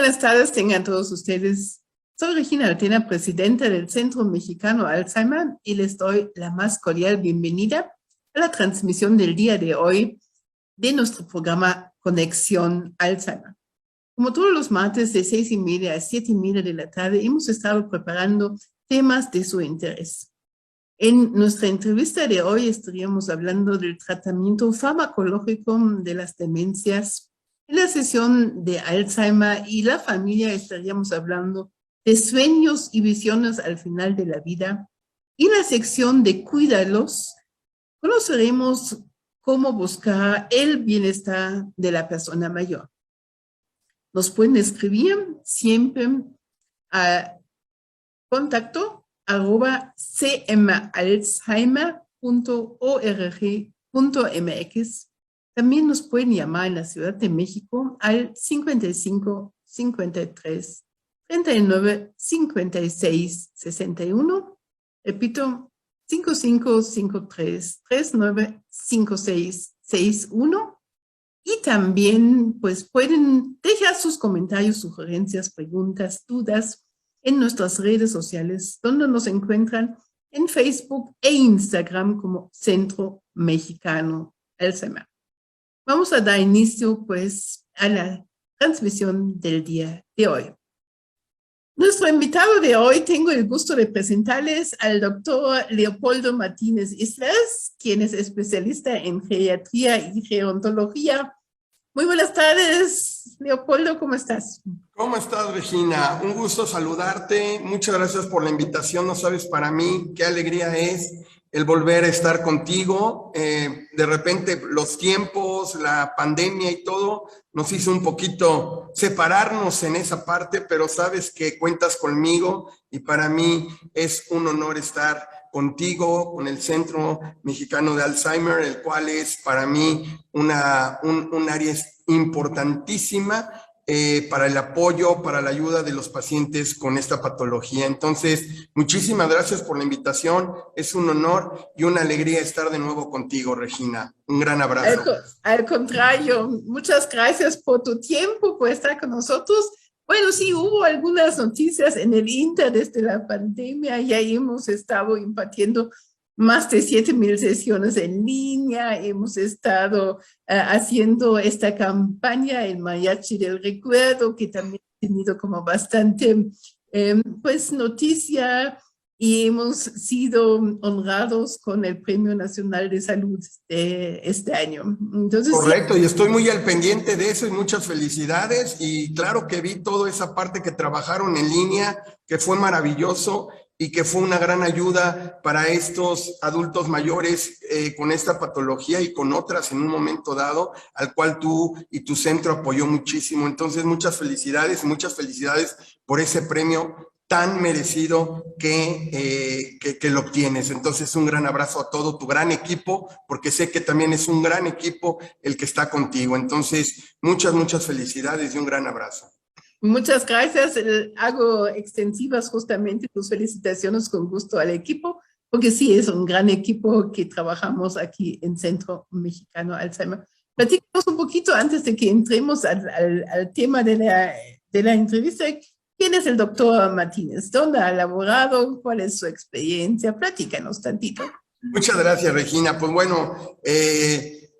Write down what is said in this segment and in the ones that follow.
buenas tardes, tengan todos ustedes. Soy Regina Altena, presidenta del Centro Mexicano Alzheimer, y les doy la más cordial bienvenida a la transmisión del día de hoy de nuestro programa Conexión Alzheimer. Como todos los martes de 6:30 a 7:30 de la tarde, hemos estado preparando temas de su interés. En nuestra entrevista de hoy estaríamos hablando del tratamiento farmacológico de las demencias. En la sesión de Alzheimer y la familia estaríamos hablando de sueños y visiones al final de la vida. Y en la sección de Cuídalos, conoceremos cómo buscar el bienestar de la persona mayor. Nos pueden escribir siempre a contacto@cmalzheimer.org.mx. También nos pueden llamar en la Ciudad de México al 55 53 39 56 61. Repito, 55 53 39 56 61. Y también pues pueden dejar sus comentarios, sugerencias, preguntas, dudas en nuestras redes sociales, donde nos encuentran en Facebook e Instagram como Centro Mexicano Alzheimer. Vamos a dar inicio pues a la transmisión del día de hoy. Nuestro invitado de hoy, tengo el gusto de presentarles al doctor Leopoldo Martínez Islas, quien es especialista en geriatría y gerontología. Muy buenas tardes, Leopoldo, ¿cómo estás? ¿Cómo estás, Regina? Un gusto saludarte. Muchas gracias por la invitación. No sabes para mí qué alegría es el volver a estar contigo. De repente los tiempos, la pandemia y todo nos hizo un poquito separarnos en esa parte, pero sabes que cuentas conmigo y para mí es un honor estar contigo, con el Centro Mexicano de Alzheimer, el cual es para mí un área importantísima para el apoyo, para la ayuda de los pacientes con esta patología. Entonces, muchísimas gracias por la invitación. Es un honor y una alegría estar de nuevo contigo, Regina. Un gran abrazo. Al contrario, muchas gracias por tu tiempo, por estar con nosotros. Bueno, sí, hubo algunas noticias en el Inter desde la pandemia. Ya hemos estado impartiendo más de 7,000 sesiones en línea. Hemos estado haciendo esta campaña, el Mariachi del Recuerdo, que también ha tenido como bastante pues noticia, y hemos sido honrados con el Premio Nacional de Salud de este año. Entonces, correcto, y estoy muy al pendiente de eso y muchas felicidades. Y claro que vi toda esa parte que trabajaron en línea, que fue maravilloso y que fue una gran ayuda para estos adultos mayores con esta patología y con otras en un momento dado, al cual tú y tu centro apoyó muchísimo. Entonces, muchas felicidades por ese premio tan merecido que lo obtienes. Entonces, un gran abrazo a todo tu gran equipo, porque sé que también es un gran equipo el que está contigo. Entonces, muchas felicidades y un gran abrazo. Muchas gracias. Hago extensivas justamente tus felicitaciones con gusto al equipo, porque sí, es un gran equipo que trabajamos aquí en Centro Mexicano Alzheimer. Platícanos un poquito antes de que entremos al tema de la entrevista. ¿Quién es el doctor Martínez? ¿Dónde ha laborado? ¿Cuál es su experiencia? Platícanos tantito. Muchas gracias, Regina. Pues bueno,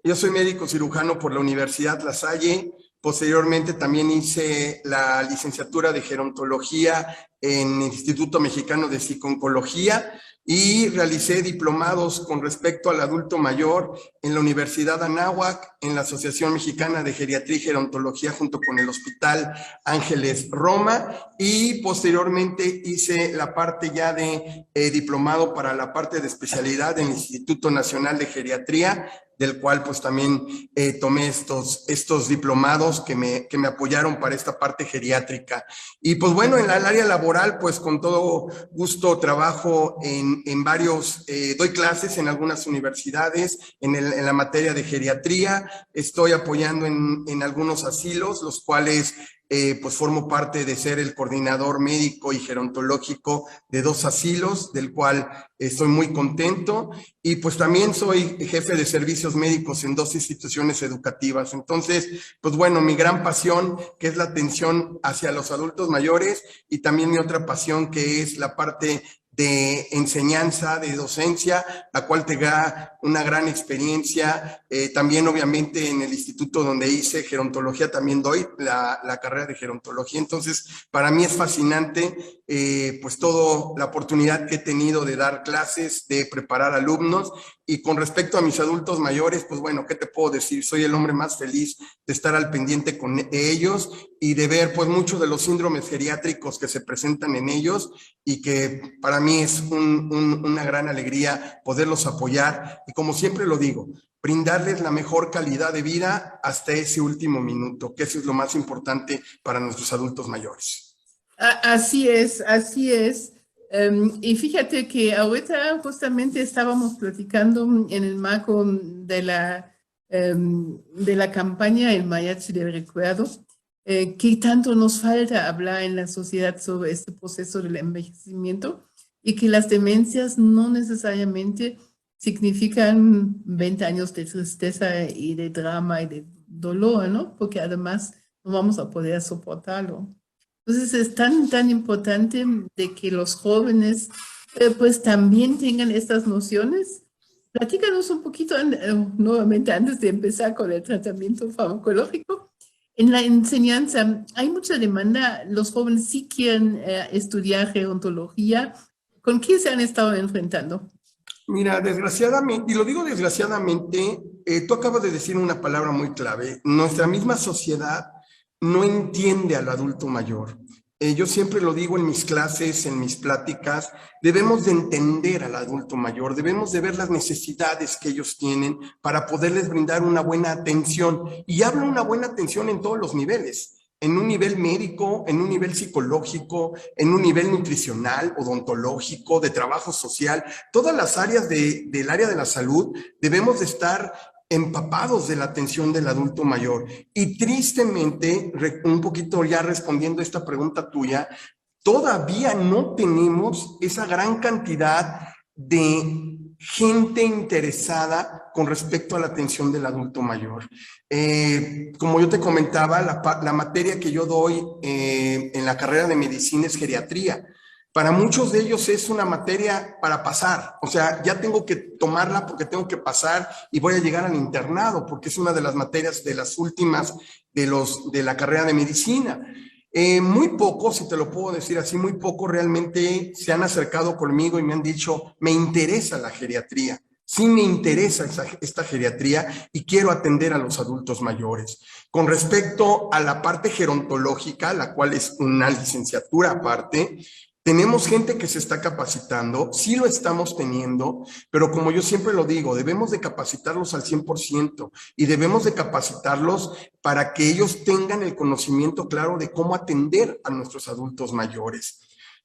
yo soy médico cirujano por la Universidad La Salle. Posteriormente también hice la licenciatura de gerontología en el Instituto Mexicano de Psico-Oncología y realicé diplomados con respecto al adulto mayor en la Universidad Anáhuac, en la Asociación Mexicana de Geriatría y Gerontología junto con el Hospital Ángeles Roma, y posteriormente hice la parte ya de diplomado para la parte de especialidad en el Instituto Nacional de Geriatría, del cual pues también tomé estos diplomados que me apoyaron para esta parte geriátrica. Y pues bueno, en el área laboral, pues con todo gusto trabajo en varios, doy clases en algunas universidades, en la materia de geriatría, estoy apoyando en algunos asilos, los cuales pues formo parte de ser el coordinador médico y gerontológico de 2 asilos, del cual estoy muy contento, y pues también soy jefe de servicios médicos en 2 instituciones educativas. Entonces, pues bueno, mi gran pasión, que es la atención hacia los adultos mayores, y también mi otra pasión, que es la parte de enseñanza, de docencia, la cual te da una gran experiencia. También, obviamente, en el instituto donde hice gerontología, también doy la carrera de gerontología. Entonces, para mí es fascinante, pues, toda la oportunidad que he tenido de dar clases, de preparar alumnos. Y con respecto a mis adultos mayores, pues bueno, ¿qué te puedo decir? Soy el hombre más feliz de estar al pendiente con ellos y de ver pues muchos de los síndromes geriátricos que se presentan en ellos, y que para mí es una gran alegría poderlos apoyar, y como siempre lo digo, brindarles la mejor calidad de vida hasta ese último minuto, que eso es lo más importante para nuestros adultos mayores. Así es, así es. Y fíjate que ahorita justamente estábamos platicando en el marco de la campaña El Mariachi del Recuerdo, qué tanto nos falta hablar en la sociedad sobre este proceso del envejecimiento, y que las demencias no necesariamente significan 20 años de tristeza y de drama y de dolor, ¿no? Porque además no vamos a poder soportarlo. Entonces es tan importante de que los jóvenes pues también tengan estas nociones. Platícanos un poquito nuevamente antes de empezar con el tratamiento farmacológico. En la enseñanza hay mucha demanda, los jóvenes sí quieren estudiar gerontología. ¿Con qué se han estado enfrentando? Mira, desgraciadamente, y lo digo desgraciadamente, tú acabas de decir una palabra muy clave. Nuestra misma sociedad no entiende al adulto mayor. Yo siempre lo digo en mis clases, en mis pláticas, debemos de entender al adulto mayor, debemos de ver las necesidades que ellos tienen para poderles brindar una buena atención. Y hablo una buena atención en todos los niveles. En un nivel médico, en un nivel psicológico, en un nivel nutricional, odontológico, de trabajo social. Todas las áreas del área de la salud debemos de estar empapados de la atención del adulto mayor. Y tristemente, un poquito ya respondiendo a esta pregunta tuya, todavía no tenemos esa gran cantidad de gente interesada con respecto a la atención del adulto mayor. Como yo te comentaba, la materia que yo doy en la carrera de medicina es geriatría. Para muchos de ellos es una materia para pasar, o sea, ya tengo que tomarla porque tengo que pasar y voy a llegar al internado, porque es una de las materias de las últimas de la carrera de medicina. Muy pocos, si te lo puedo decir así, muy pocos realmente se han acercado conmigo y me han dicho, me interesa la geriatría. Sí me interesa esta geriatría y quiero atender a los adultos mayores. Con respecto a la parte gerontológica, la cual es una licenciatura aparte, tenemos gente que se está capacitando, sí lo estamos teniendo, pero como yo siempre lo digo, debemos de capacitarlos al 100% y debemos de capacitarlos para que ellos tengan el conocimiento claro de cómo atender a nuestros adultos mayores.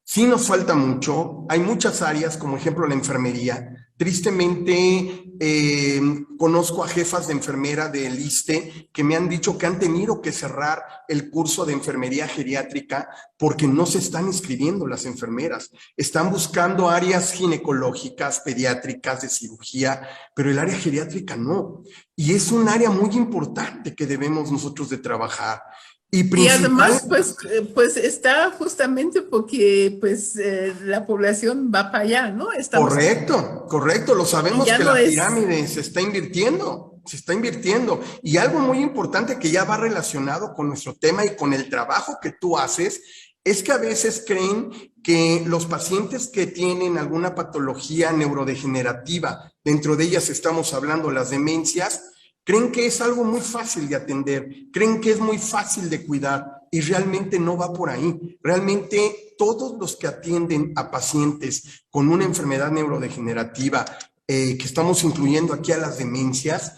Sí nos falta mucho, hay muchas áreas, como ejemplo la enfermería. Tristemente, conozco a jefas de enfermera del ISSSTE que me han dicho que han tenido que cerrar el curso de enfermería geriátrica porque no se están inscribiendo las enfermeras. Están buscando áreas ginecológicas, pediátricas, de cirugía, pero el área geriátrica no. Y es un área muy importante que debemos nosotros de trabajar. Y además, pues está justamente porque la población va para allá, ¿no? Correcto, lo sabemos que la pirámide se está invirtiendo. Y algo muy importante que ya va relacionado con nuestro tema y con el trabajo que tú haces, es que a veces creen que los pacientes que tienen alguna patología neurodegenerativa, dentro de ellas estamos hablando las demencias, creen que es algo muy fácil de atender, creen que es muy fácil de cuidar, y realmente no va por ahí. Realmente todos los que atienden a pacientes con una enfermedad neurodegenerativa, que estamos incluyendo aquí a las demencias,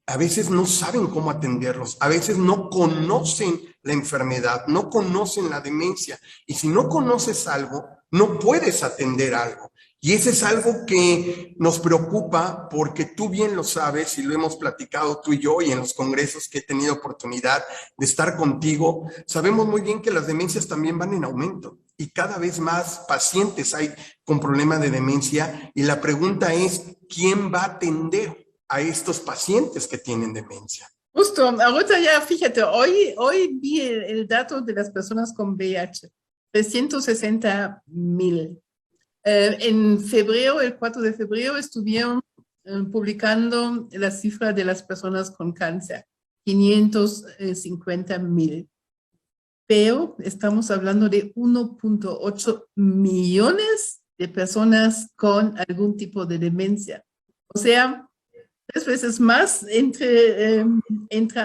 a veces no saben cómo atenderlos, a veces no conocen la enfermedad, no conocen la demencia, y si no conoces algo, no puedes atender algo. Y ese es algo que nos preocupa porque tú bien lo sabes y lo hemos platicado tú y yo y en los congresos que he tenido oportunidad de estar contigo, sabemos muy bien que las demencias también van en aumento y cada vez más pacientes hay con problema de demencia y la pregunta es, ¿quién va a atender a estos pacientes que tienen demencia? Justo, ahorita ya, fíjate, hoy vi el dato de las personas con VIH, 360,000. En febrero, el 4 de febrero, estuvieron publicando la cifra de las personas con cáncer, 550,000. Pero estamos hablando de 1.8 millones de personas con algún tipo de demencia. O sea, 3 veces más entre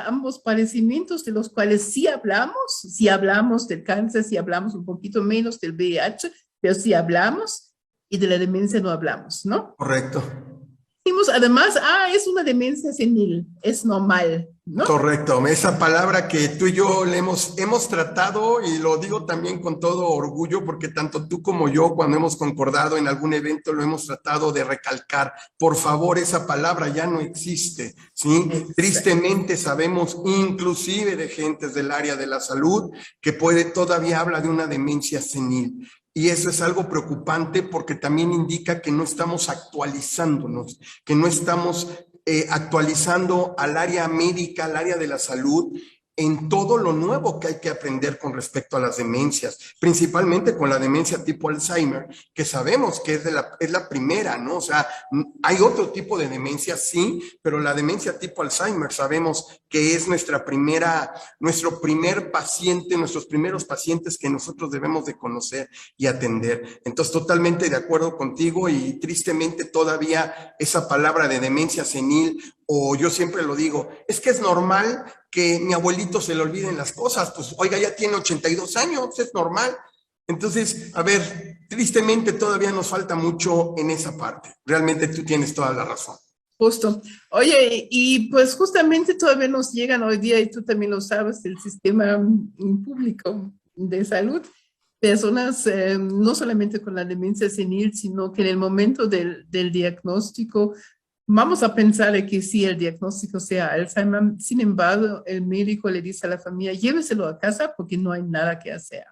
ambos padecimientos de los cuales sí hablamos del cáncer, sí hablamos un poquito menos del VIH, pero sí hablamos y de la demencia no hablamos, ¿no? Correcto. Decimos además, es una demencia senil, es normal, ¿no? Correcto, esa palabra que tú y yo le hemos tratado y lo digo también con todo orgullo porque tanto tú como yo cuando hemos concordado en algún evento lo hemos tratado de recalcar. Por favor, esa palabra ya no existe, ¿sí? Exacto. Tristemente sabemos inclusive de gentes del área de la salud que todavía habla de una demencia senil. Y eso es algo preocupante porque también indica que no estamos actualizándonos, que no estamos actualizando al área médica, al área de la salud, en todo lo nuevo que hay que aprender con respecto a las demencias, principalmente con la demencia tipo Alzheimer, que sabemos que es la primera, ¿no? O sea, hay otro tipo de demencia, sí, pero la demencia tipo Alzheimer sabemos que es nuestro primer paciente, nuestros primeros pacientes que nosotros debemos de conocer y atender. Entonces, totalmente de acuerdo contigo y tristemente todavía esa palabra de demencia senil, o yo siempre lo digo, es que es normal que mi abuelito se le olviden las cosas, pues oiga, ya tiene 82 años, es normal. Entonces, a ver, tristemente todavía nos falta mucho en esa parte. Realmente tú tienes toda la razón. Justo. Oye, y pues justamente todavía nos llegan hoy día, y tú también lo sabes, el sistema público de salud, personas no solamente con la demencia senil, sino que en el momento del diagnóstico, vamos a pensar que sí, el diagnóstico sea Alzheimer, sin embargo, el médico le dice a la familia, lléveselo a casa porque no hay nada que hacer.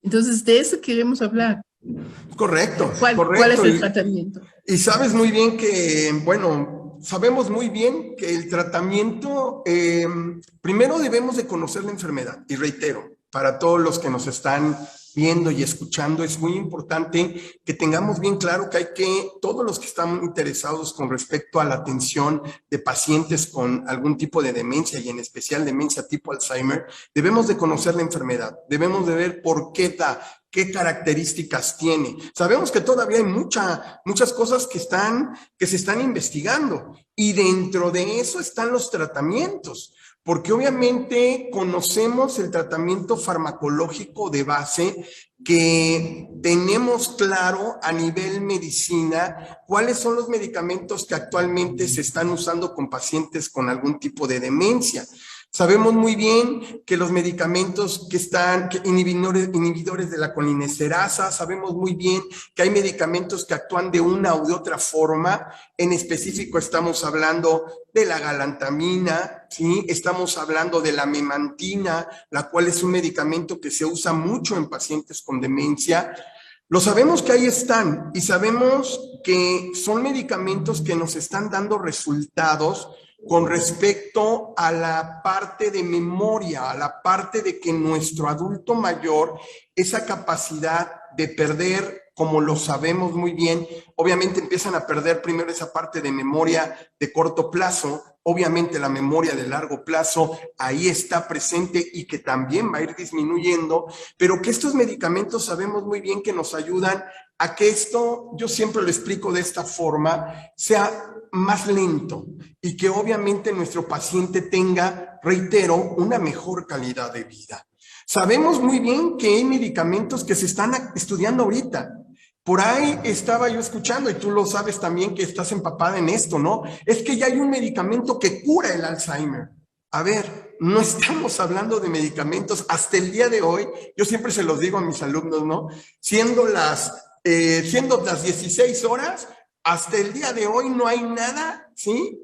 Entonces, de eso queremos hablar. Correcto. ¿Cuál es el tratamiento? Y sabes muy bien que, bueno, sabemos muy bien que el tratamiento, primero debemos de conocer la enfermedad, y reitero, para todos los que nos están viendo y escuchando, es muy importante que tengamos bien claro que todos los que están interesados con respecto a la atención de pacientes con algún tipo de demencia y en especial demencia tipo Alzheimer, debemos de conocer la enfermedad, debemos de ver por qué da, qué características tiene. Sabemos que todavía hay muchas cosas que se están investigando y dentro de eso están los tratamientos. Porque obviamente conocemos el tratamiento farmacológico de base que tenemos claro a nivel medicina cuáles son los medicamentos que actualmente se están usando con pacientes con algún tipo de demencia. Sabemos muy bien que los medicamentos inhibidores de la colinesterasa, sabemos muy bien que hay medicamentos que actúan de una u de otra forma. En específico estamos hablando de la galantamina, ¿sí? Estamos hablando de la memantina, la cual es un medicamento que se usa mucho en pacientes con demencia. Lo sabemos que ahí están y sabemos que son medicamentos que nos están dando resultados con respecto a la parte de memoria, a la parte de que nuestro adulto mayor, esa capacidad de perder, como lo sabemos muy bien, obviamente empiezan a perder primero esa parte de memoria de corto plazo, obviamente la memoria de largo plazo ahí está presente y que también va a ir disminuyendo, pero que estos medicamentos sabemos muy bien que nos ayudan a que esto, yo siempre lo explico de esta forma, sea más lento y que obviamente nuestro paciente tenga, reitero, una mejor calidad de vida. Sabemos muy bien que hay medicamentos que se están estudiando ahorita. Por ahí estaba yo escuchando, y tú lo sabes también que estás empapada en esto, ¿no? Es que ya hay un medicamento que cura el Alzheimer. A ver, no estamos hablando de medicamentos hasta el día de hoy, yo siempre se los digo a mis alumnos, ¿no? Siendo las siendo las 16 horas, hasta el día de hoy no hay nada, ¿sí?,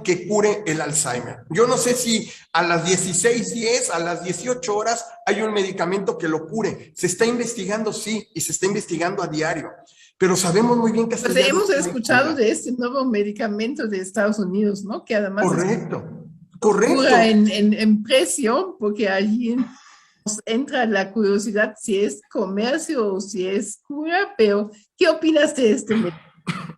que cure el Alzheimer. Yo no sé si a las 16:10, a las 18 horas, hay un medicamento que lo cure. Se está investigando, sí, y se está investigando a diario. Pero sabemos muy bien que hasta Pues hemos escuchado de este nuevo medicamento de Estados Unidos, ¿no? Que además cura en precio, porque allí nos entra la curiosidad si es comercio o si es cura, pero ¿qué opinas de este medicamento?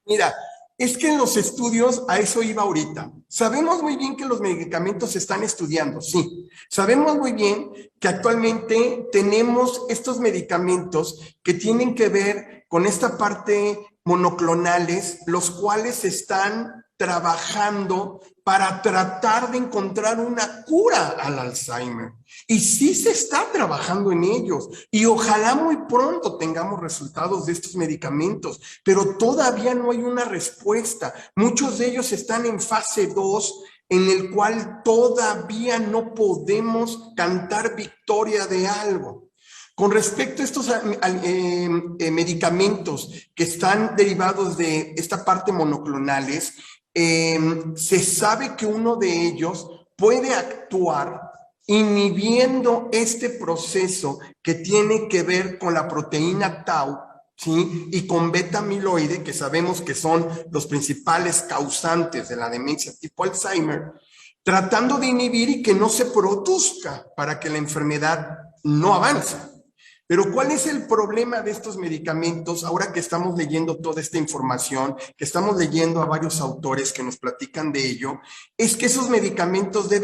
Mira, es que en los estudios, a eso iba ahorita. Sabemos muy bien que los medicamentos se están estudiando, sí. Sabemos muy bien que actualmente tenemos estos medicamentos que tienen que ver con esta parte monoclonales, los cuales están trabajando para tratar de encontrar una cura al Alzheimer. Y sí se está trabajando en ellos. Y ojalá muy pronto tengamos resultados de estos medicamentos, pero todavía no hay una respuesta. Muchos de ellos están en fase 2, en el cual todavía no podemos cantar victoria de algo. Con respecto a estos medicamentos que están derivados de esta parte monoclonales, se sabe que uno de ellos puede actuar inhibiendo este proceso que tiene que ver con la proteína tau, ¿sí?, y con beta amiloide, que sabemos que son los principales causantes de la demencia tipo Alzheimer, tratando de inhibir y que no se produzca para que la enfermedad no avance. Pero ¿cuál es el problema de estos medicamentos ahora que estamos leyendo toda esta información, que estamos leyendo a varios autores que nos platican de ello? Es que esos medicamentos se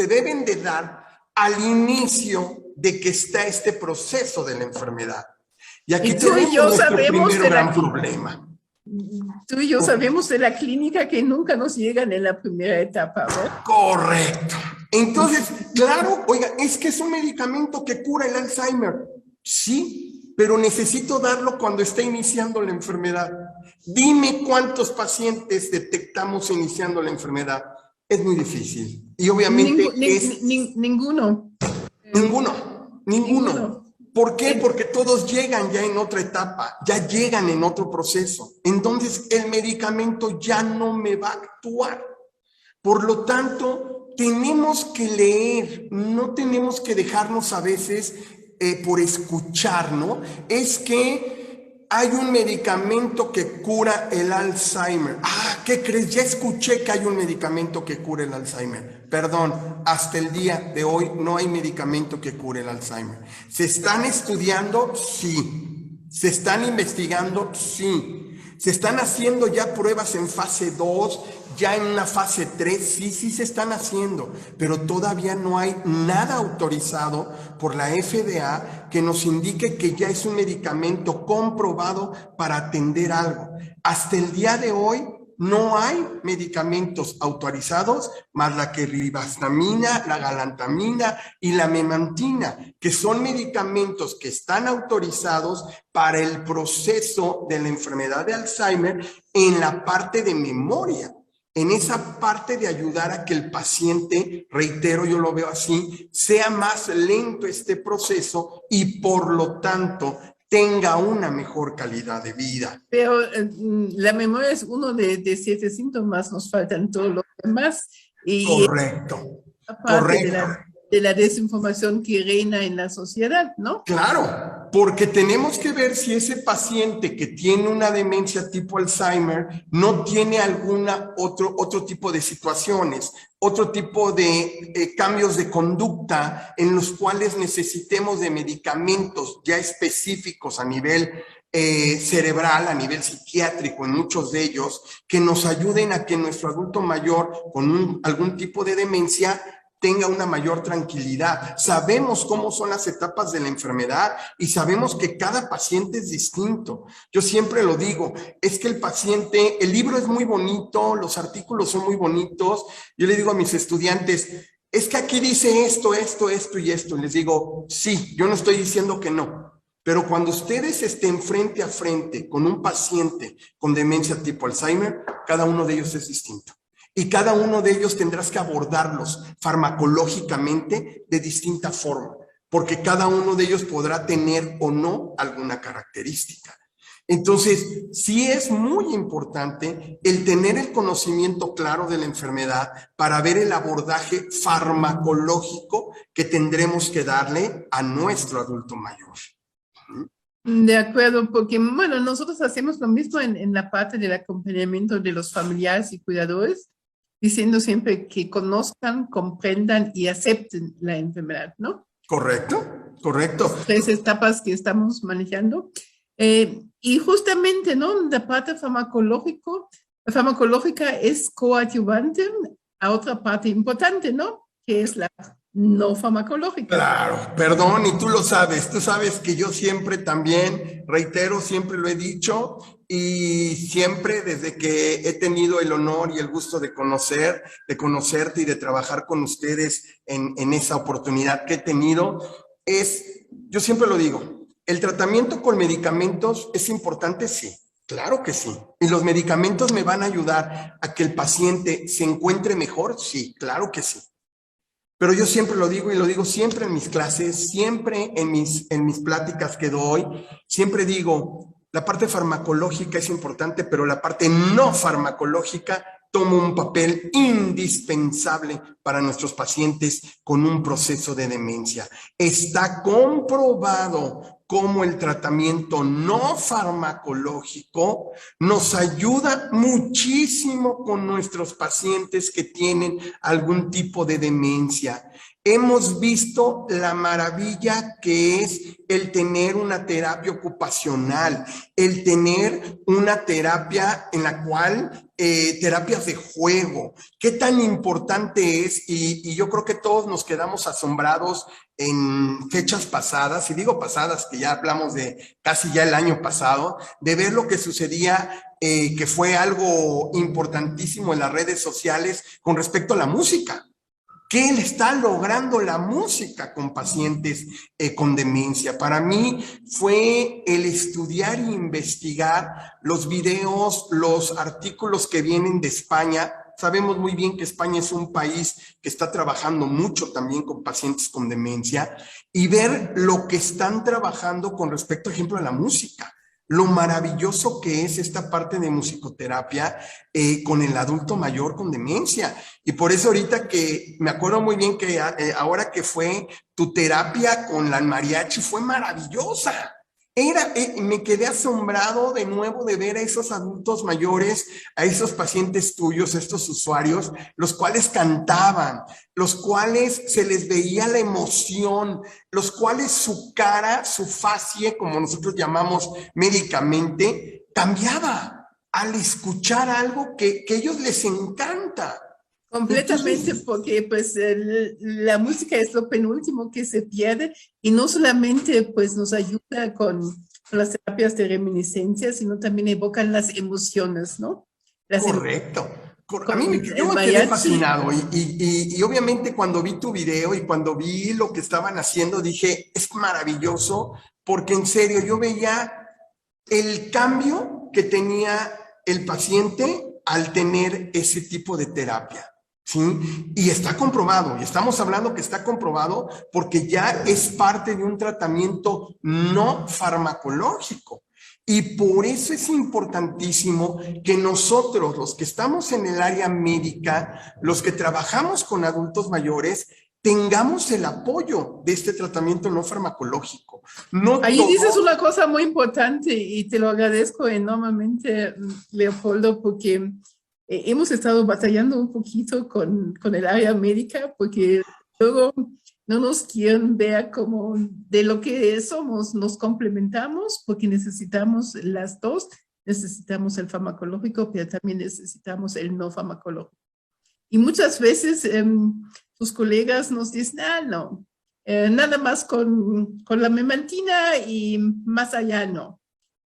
deben de dar al inicio de que está este proceso de la enfermedad. Y aquí tenemos nuestro primer gran problema. Tú y yo sabemos de la clínica que nunca nos llegan en la primera etapa, ¿verdad? Correcto. Entonces, claro, oiga, es que es un medicamento que cura el Alzheimer. Sí, pero necesito darlo cuando está iniciando la enfermedad. Dime cuántos pacientes detectamos iniciando la enfermedad. Es muy difícil. Y obviamente ninguno. Ninguno. ¿Por qué? Porque todos llegan ya en otra etapa, ya llegan en otro proceso. Entonces, el medicamento ya no me va a actuar. Por lo tanto, tenemos que leer, no tenemos que dejarnos a veces por escuchar, ¿no? Es que hay un medicamento que cura el Alzheimer. Ah, ¿qué crees? Ya escuché que hay un medicamento que cura el Alzheimer. Perdón, hasta el día de hoy no hay medicamento que cure el Alzheimer. ¿Se están estudiando? Sí. ¿Se están investigando? Sí. ¿Se están haciendo ya pruebas en fase 2? Ya en una fase 3, sí se están haciendo, pero todavía no hay nada autorizado por la FDA que nos indique que ya es un medicamento comprobado para atender algo. Hasta el día de hoy no hay medicamentos autorizados más la ribastamina, la galantamina y la memantina, que son medicamentos que están autorizados para el proceso de la enfermedad de Alzheimer en la parte de memoria. En esa parte de ayudar a que el paciente, reitero, yo lo veo así, sea más lento este proceso y por lo tanto tenga una mejor calidad de vida. Pero la memoria es uno de 7 síntomas, nos faltan todos los demás. Y correcto. De la desinformación que reina en la sociedad, ¿no? Claro, porque tenemos que ver si ese paciente que tiene una demencia tipo Alzheimer no tiene alguna otro tipo de situaciones, otro tipo de cambios de conducta en los cuales necesitemos de medicamentos ya específicos a nivel cerebral, a nivel psiquiátrico en muchos de ellos, que nos ayuden a que nuestro adulto mayor con algún tipo de demencia tenga una mayor tranquilidad. Sabemos cómo son las etapas de la enfermedad y sabemos que cada paciente es distinto. Yo siempre lo digo, es que el libro es muy bonito, los artículos son muy bonitos. Yo le digo a mis estudiantes, es que aquí dice esto y esto. Y les digo, sí, yo no estoy diciendo que no. Pero cuando ustedes estén frente a frente con un paciente con demencia tipo Alzheimer, cada uno de ellos es distinto. Y cada uno de ellos tendrás que abordarlos farmacológicamente de distinta forma. porque cada uno de ellos podrá tener o no alguna característica. Entonces, sí es muy importante el tener el conocimiento claro de la enfermedad para ver el abordaje farmacológico que tendremos que darle a nuestro adulto mayor. De acuerdo, porque bueno, nosotros hacemos lo mismo en la parte del acompañamiento de los familiares y cuidadores, diciendo siempre que conozcan, comprendan y acepten la enfermedad, ¿no? Correcto, correcto. Las tres etapas que estamos manejando. Y justamente, ¿no? La parte farmacológica es coadyuvante a otra parte importante, ¿no? Que es la no farmacológica. Claro, perdón, y tú lo sabes, tú sabes que yo siempre también, reitero, siempre lo he dicho y siempre desde que he tenido el honor y el gusto de conocerte y de trabajar con ustedes en esa oportunidad que he tenido, yo siempre lo digo, ¿el tratamiento con medicamentos es importante? Sí. Claro que sí. ¿Y los medicamentos me van a ayudar a que el paciente se encuentre mejor? Sí, claro que sí. Pero yo siempre lo digo y lo digo siempre en mis clases, siempre en mis pláticas que doy, siempre digo, la parte farmacológica es importante, pero la parte no farmacológica toma un papel indispensable para nuestros pacientes con un proceso de demencia. Está comprobado cómo el tratamiento no farmacológico nos ayuda muchísimo con nuestros pacientes que tienen algún tipo de demencia. Hemos visto la maravilla que es el tener una terapia ocupacional, el tener una terapia en la cual, terapias de juego, qué tan importante es, y yo creo que todos nos quedamos asombrados en fechas pasadas, y digo pasadas, que ya hablamos de casi ya el año pasado, de ver lo que sucedía, que fue algo importantísimo en las redes sociales con respecto a la música. ¿Qué le está logrando la música con pacientes con demencia? Para mí fue el estudiar e investigar los videos, los artículos que vienen de España. Sabemos muy bien que España es un país que está trabajando mucho también con pacientes con demencia y ver lo que están trabajando con respecto, por ejemplo, a la música. Lo maravilloso que es esta parte de musicoterapia con el adulto mayor con demencia. Y por eso ahorita que me acuerdo muy bien que ahora que fue tu terapia con la mariachi fue maravillosa. Me quedé asombrado de nuevo de ver a esos adultos mayores, a esos pacientes tuyos, estos usuarios, los cuales cantaban, los cuales se les veía la emoción, los cuales su cara, su facie, como nosotros llamamos médicamente, cambiaba al escuchar algo que a ellos les encanta. Completamente, porque pues la música es lo penúltimo que se pierde y no solamente pues nos ayuda con las terapias de reminiscencia, sino también evocan las emociones, ¿no? Correcto. A mí yo me quedé fascinado y obviamente cuando vi tu video y cuando vi lo que estaban haciendo dije, es maravilloso porque en serio yo veía el cambio que tenía el paciente al tener ese tipo de terapia. ¿Sí? Y está comprobado, y estamos hablando que está comprobado porque ya es parte de un tratamiento no farmacológico. Y por eso es importantísimo que nosotros, los que estamos en el área médica, los que trabajamos con adultos mayores, tengamos el apoyo de este tratamiento no farmacológico. Ahí dices una cosa muy importante y te lo agradezco enormemente, Leopoldo, porque hemos estado batallando un poquito con el área médica porque luego no nos quieren ver como de lo que somos, nos complementamos porque necesitamos las dos, necesitamos el farmacológico, pero también necesitamos el no farmacológico. Y muchas veces tus colegas nos dicen, no, nada más con la memantina y más allá no.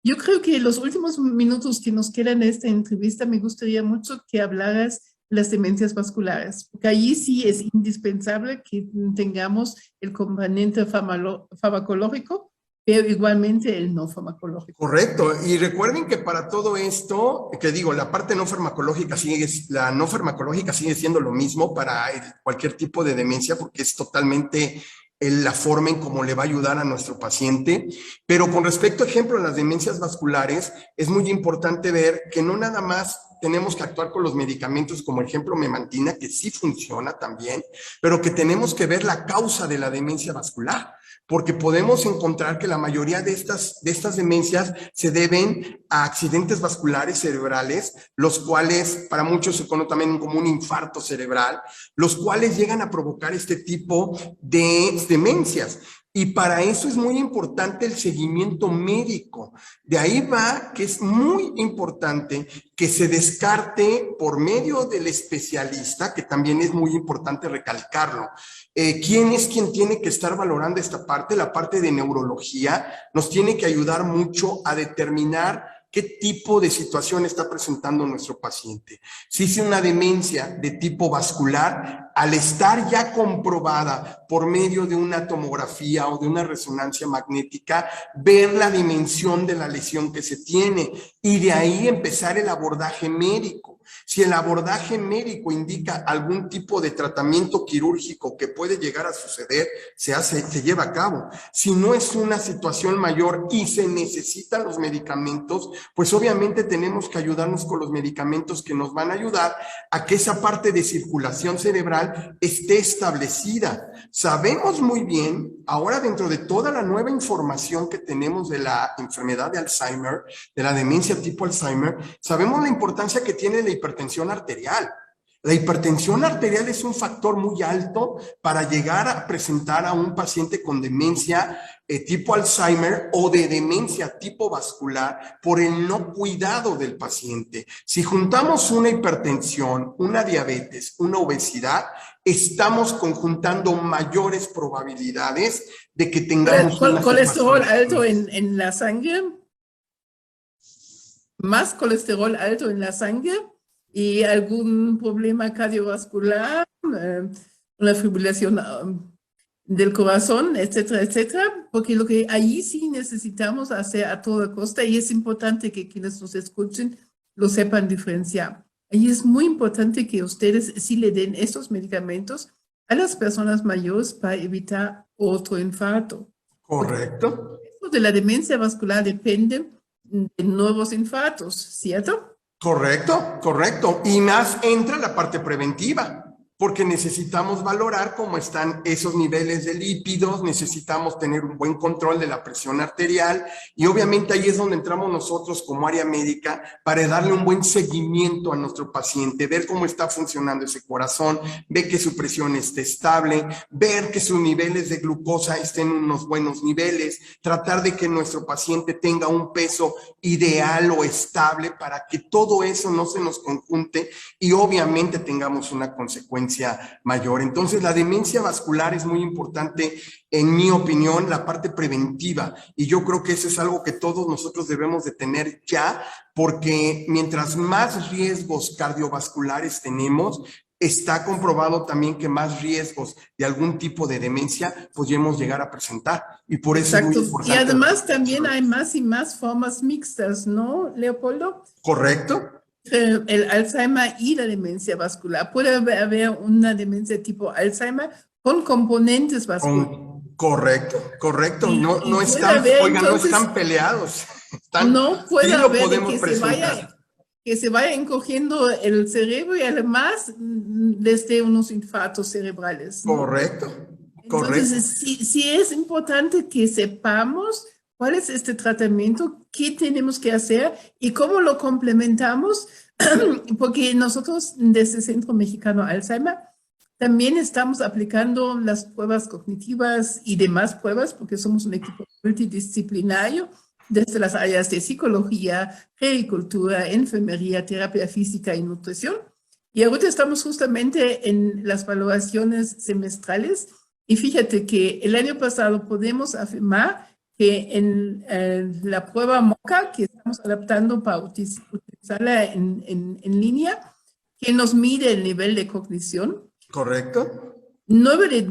Yo creo que los últimos minutos que nos quedan en esta entrevista me gustaría mucho que hablaras de las demencias vasculares, porque allí sí es indispensable que tengamos el componente farmacológico, pero igualmente el no farmacológico. Correcto, y recuerden que para todo esto, que digo, la parte no farmacológica la no farmacológica sigue siendo lo mismo para cualquier tipo de demencia, porque es totalmente la forma en cómo le va a ayudar a nuestro paciente. Pero con respecto, ejemplo, a las demencias vasculares, es muy importante ver que no nada más tenemos que actuar con los medicamentos como ejemplo memantina, que sí funciona también, pero que tenemos que ver la causa de la demencia vascular, porque podemos encontrar que la mayoría de estas demencias se deben a accidentes vasculares cerebrales, los cuales para muchos se conoce también como un infarto cerebral, los cuales llegan a provocar este tipo de demencias. Y para eso es muy importante el seguimiento médico. De ahí va que es muy importante que se descarte por medio del especialista, que también es muy importante recalcarlo. ¿Quién es quien tiene que estar valorando esta parte? La parte de neurología nos tiene que ayudar mucho a determinar qué tipo de situación está presentando nuestro paciente. Si es una demencia de tipo vascular, al estar ya comprobada por medio de una tomografía o de una resonancia magnética, ver la dimensión de la lesión que se tiene y de ahí empezar el abordaje médico. Si el abordaje médico indica algún tipo de tratamiento quirúrgico que puede llegar a suceder, se lleva a cabo. Si no es una situación mayor y se necesitan los medicamentos, pues obviamente tenemos que ayudarnos con los medicamentos que nos van a ayudar a que esa parte de circulación cerebral esté establecida. Sabemos muy bien, ahora dentro de toda la nueva información que tenemos de la enfermedad de Alzheimer, de la demencia tipo Alzheimer, sabemos la importancia que tiene la hipertensión arterial. La hipertensión arterial es un factor muy alto para llegar a presentar a un paciente con demencia tipo Alzheimer o de demencia tipo vascular por el no cuidado del paciente. Si juntamos una hipertensión, una diabetes, una obesidad, estamos conjuntando mayores probabilidades de que tengamos colesterol alto en la sangre, más colesterol alto en la sangre y algún problema cardiovascular, una fibrilación del corazón, etcétera, etcétera, porque lo que ahí sí necesitamos hacer a toda costa, y es importante que quienes nos escuchen lo sepan diferenciar. Ahí es muy importante que ustedes sí le den estos medicamentos a las personas mayores para evitar otro infarto. Correcto. De la demencia vascular depende de nuevos infartos, ¿cierto? Correcto, correcto. Y más entra la parte preventiva, porque necesitamos valorar cómo están esos niveles de lípidos, necesitamos tener un buen control de la presión arterial y obviamente ahí es donde entramos nosotros como área médica para darle un buen seguimiento a nuestro paciente, ver cómo está funcionando ese corazón, ver que su presión esté estable, ver que sus niveles de glucosa estén en unos buenos niveles, tratar de que nuestro paciente tenga un peso ideal o estable para que todo eso no se nos conjunte y obviamente tengamos una consecuencia mayor. Entonces, la demencia vascular es muy importante, en mi opinión, la parte preventiva. Y yo creo que eso es algo que todos nosotros debemos de tener ya, porque mientras más riesgos cardiovasculares tenemos, está comprobado también que más riesgos de algún tipo de demencia podemos llegar a presentar. Y por eso exacto. Es muy importante. Y además también hay más y más formas mixtas, ¿no, Leopoldo? Correcto. El Alzheimer y la demencia vascular. Puede haber una demencia tipo Alzheimer con componentes vasculares. Correcto, correcto. No están, oigan, entonces, no están peleados. No puede haber que se vaya encogiendo el cerebro y además desde unos infartos cerebrales, ¿no? Correcto, entonces, correcto. Sí es importante que sepamos cuál es este tratamiento, qué tenemos que hacer y cómo lo complementamos, porque nosotros desde el Centro Mexicano Alzheimer también estamos aplicando las pruebas cognitivas y demás pruebas, porque somos un equipo multidisciplinario desde las áreas de psicología, agricultura, enfermería, terapia física y nutrición. Y ahorita estamos justamente en las valoraciones semestrales y fíjate que el año pasado podemos afirmar que en la prueba MOCA, que estamos adaptando para utilizarla en línea, que nos mide el nivel de cognición. Correcto. 9 de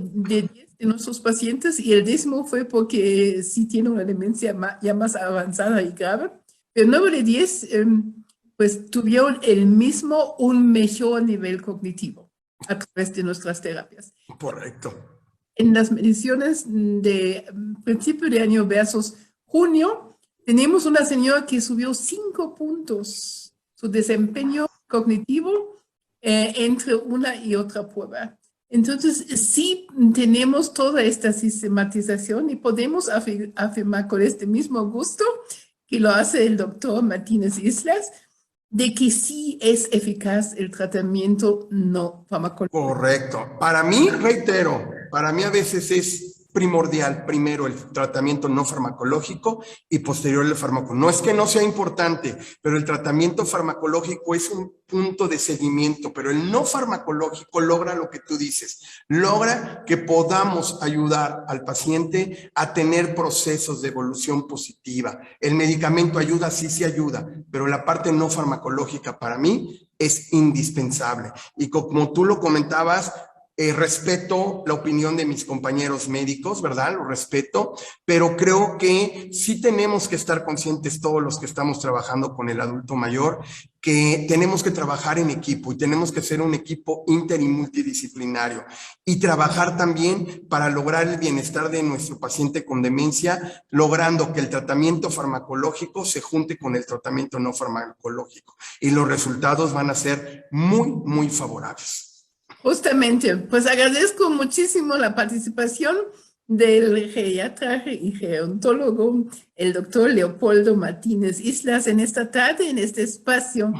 10 de nuestros pacientes, y el 10º fue porque sí tiene una demencia ya más avanzada y grave, pero 9 de 10 pues tuvieron un mejor nivel cognitivo a través de nuestras terapias. Correcto. en las mediciones de principio de año versus junio, tenemos una señora que subió 5 puntos su desempeño cognitivo entre una y otra prueba. Entonces, sí tenemos toda esta sistematización y podemos afirmar con este mismo gusto que lo hace el doctor Martínez Islas, de que sí es eficaz el tratamiento no farmacológico. Correcto. Para mí, reitero, para mí a veces es primordial primero el tratamiento no farmacológico y posterior el fármaco. No es que no sea importante, pero el tratamiento farmacológico es un punto de seguimiento, pero el no farmacológico logra lo que tú dices, logra que podamos ayudar al paciente a tener procesos de evolución positiva. El medicamento ayuda, sí, sí ayuda, pero la parte no farmacológica para mí es indispensable. Y como tú lo comentabas, respeto la opinión de mis compañeros médicos, ¿verdad? Lo respeto, pero creo que sí tenemos que estar conscientes todos los que estamos trabajando con el adulto mayor, que tenemos que trabajar en equipo y tenemos que ser un equipo inter y multidisciplinario y trabajar también para lograr el bienestar de nuestro paciente con demencia, logrando que el tratamiento farmacológico se junte con el tratamiento no farmacológico y los resultados van a ser muy, muy favorables. Justamente, pues agradezco muchísimo la participación del geriatra y gerontólogo, el doctor Leopoldo Martínez Islas, en esta tarde, en este espacio.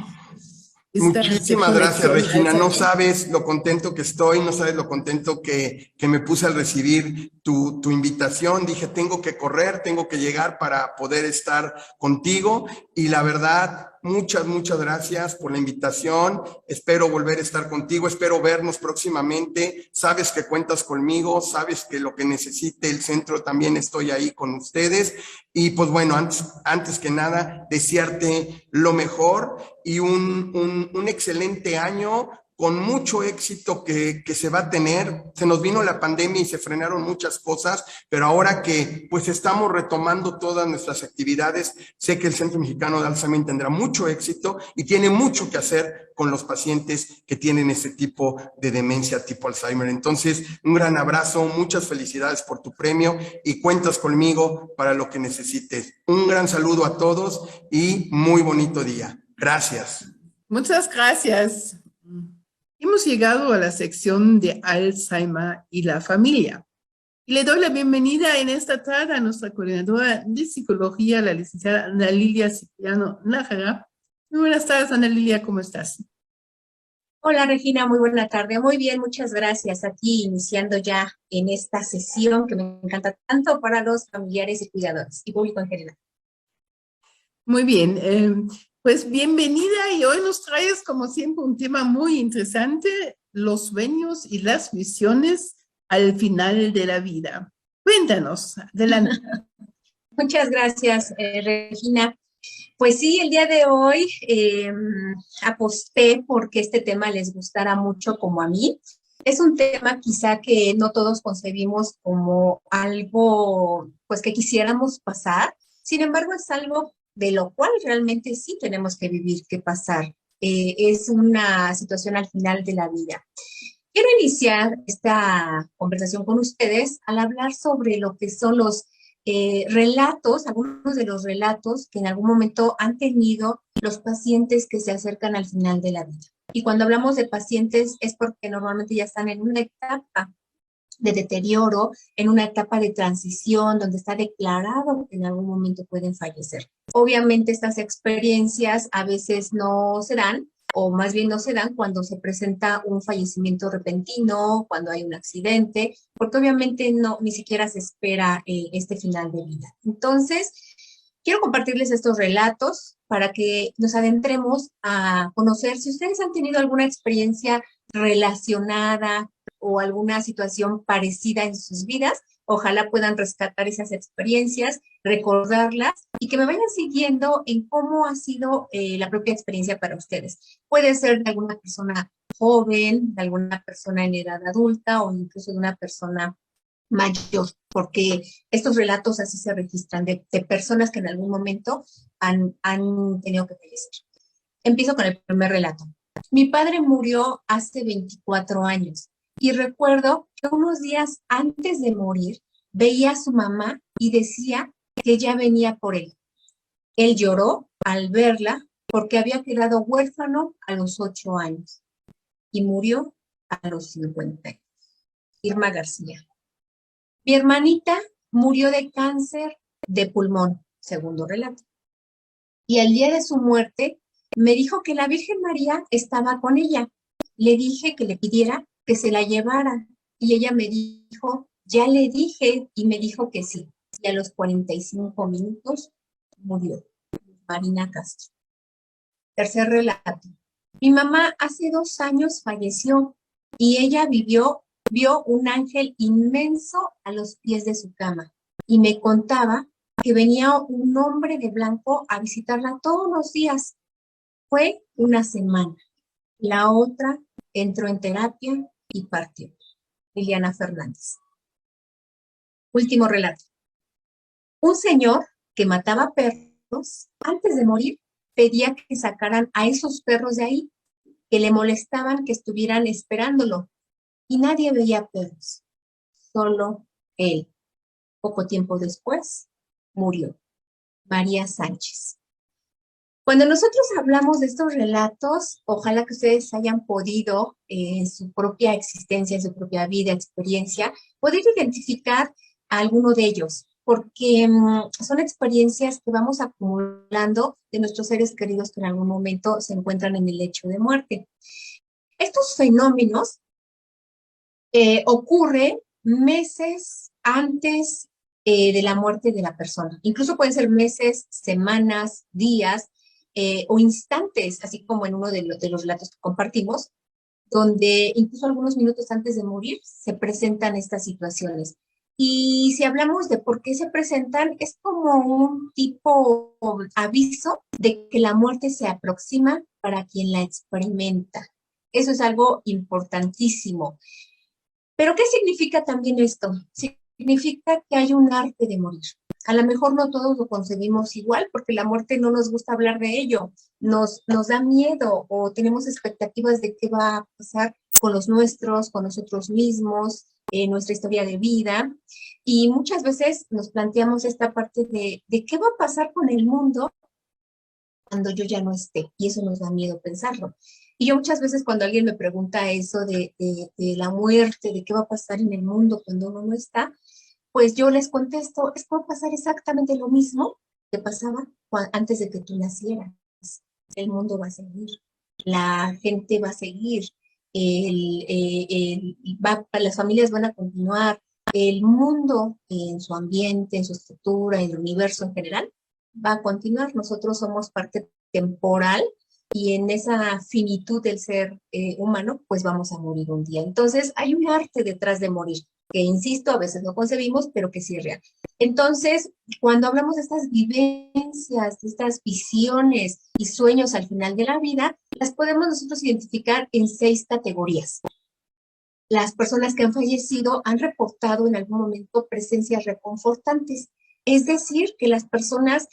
Muchísimas gracias, Regina. No sabes lo contento que estoy, no sabes lo contento que me puse al recibir tu invitación. Dije, tengo que correr, tengo que llegar para poder estar contigo. Y la verdad, muchas, muchas gracias por la invitación. Espero volver a estar contigo, espero vernos próximamente. Sabes que cuentas conmigo, sabes que lo que necesite el centro también estoy ahí con ustedes. Y pues bueno, antes que nada, desearte lo mejor y un excelente año con mucho éxito que se va a tener. Se nos vino la pandemia y se frenaron muchas cosas, pero ahora que pues estamos retomando todas nuestras actividades, sé que el Centro Mexicano de Alzheimer tendrá mucho éxito y tiene mucho que hacer con los pacientes que tienen ese tipo de demencia tipo Alzheimer. Entonces, un gran abrazo, muchas felicidades por tu premio y cuentas conmigo para lo que necesites. Un gran saludo a todos y muy bonito día. Gracias. Muchas gracias. Hemos llegado a la sección de Alzheimer y la familia. Y le doy la bienvenida en esta tarde a nuestra coordinadora de psicología, la licenciada Ana Lilia Cipriano Nájera. Muy buenas tardes, Ana Lilia, ¿cómo estás? Hola, Regina, muy buena tarde. Muy bien, muchas gracias. Aquí iniciando ya en esta sesión que me encanta tanto para los familiares y cuidadores y público en general. Muy bien, pues bienvenida y hoy nos traes como siempre un tema muy interesante, los sueños y las visiones al final de la vida. Cuéntanos, adelante. Muchas gracias, Regina. Pues sí, el día de hoy aposté porque este tema les gustara mucho como a mí. Es un tema quizá que no todos concebimos como algo pues que quisiéramos pasar. Sin embargo, es algo de lo cual realmente sí tenemos que vivir, que pasar. Es una situación al final de la vida. Quiero iniciar esta conversación con ustedes al hablar sobre lo que son los relatos, algunos de los relatos que en algún momento han tenido los pacientes que se acercan al final de la vida. Y cuando hablamos de pacientes es porque normalmente ya están en una etapa de deterioro, en una etapa de transición donde está declarado que en algún momento pueden fallecer. Obviamente estas experiencias a veces no se dan, o más bien no se dan cuando se presenta un fallecimiento repentino, cuando hay un accidente, porque obviamente no, ni siquiera se espera este final de vida. Entonces, quiero compartirles estos relatos para que nos adentremos a conocer si ustedes han tenido alguna experiencia relacionada o alguna situación parecida en sus vidas. Ojalá puedan rescatar esas experiencias, recordarlas y que me vayan siguiendo en cómo ha sido la propia experiencia para ustedes. Puede ser de alguna persona joven, de alguna persona en edad adulta o incluso de una persona mayor, porque estos relatos así se registran de personas que en algún momento han tenido que fallecer. Empiezo con el primer relato. Mi padre murió hace 24 años. Y recuerdo que unos días antes de morir, veía a su mamá y decía que ya venía por él. Él lloró al verla porque había quedado huérfano a los 8 años y murió a los 50. Irma García. Mi hermanita murió de cáncer de pulmón, segundo relato. Y al día de su muerte me dijo que la Virgen María estaba con ella. Le dije que le pidiera que se la llevara y ella me dijo, ya le dije, y me dijo que sí. Y a los 45 minutos murió. Marina Castro. Tercer relato. Mi mamá hace 2 años falleció y ella vio un ángel inmenso a los pies de su cama y me contaba que venía un hombre de blanco a visitarla todos los días. Fue una semana. La otra entró en terapia y partió. Liliana Fernández. Último relato. Un señor que mataba perros, antes de morir, pedía que sacaran a esos perros de ahí, que le molestaban que estuvieran esperándolo. Y nadie veía perros, solo él. Poco tiempo después, murió. María Sánchez. Cuando nosotros hablamos de estos relatos, ojalá que ustedes hayan podido, en su propia existencia, en su propia vida, experiencia, poder identificar a alguno de ellos, porque son experiencias que vamos acumulando de nuestros seres queridos que en algún momento se encuentran en el lecho de muerte. Estos fenómenos ocurren meses antes de la muerte de la persona. Incluso pueden ser meses, semanas, días, o instantes, así como en uno de los relatos que compartimos, donde incluso algunos minutos antes de morir se presentan estas situaciones. Y si hablamos de por qué se presentan, es como un tipo aviso de que la muerte se aproxima para quien la experimenta. Eso es algo importantísimo. Pero ¿qué significa también esto? Significa que hay un arte de morir. A lo mejor no todos lo concebimos igual, porque la muerte no nos gusta hablar de ello, nos da miedo o tenemos expectativas de qué va a pasar con los nuestros, con nosotros mismos, nuestra historia de vida. Y muchas veces nos planteamos esta parte de qué va a pasar con el mundo cuando yo ya no esté, y eso nos da miedo pensarlo. Y yo muchas veces cuando alguien me pregunta eso de la muerte, de qué va a pasar en el mundo cuando uno no está, pues yo les contesto, es que va a pasar exactamente lo mismo que pasaba antes de que tú nacieras. El mundo va a seguir, la gente va a seguir, las familias van a continuar, el mundo en su ambiente, en su estructura, en el universo en general, va a continuar. Nosotros somos parte temporal y en esa finitud del ser humano, pues vamos a morir un día. Entonces, hay un arte detrás de morir, que insisto, a veces no concebimos, pero que sí es real. Entonces, cuando hablamos de estas vivencias, de estas visiones y sueños al final de la vida, las podemos nosotros identificar en 6 categorías. Las personas que han fallecido han reportado en algún momento presencias reconfortantes. Es decir, que las personas,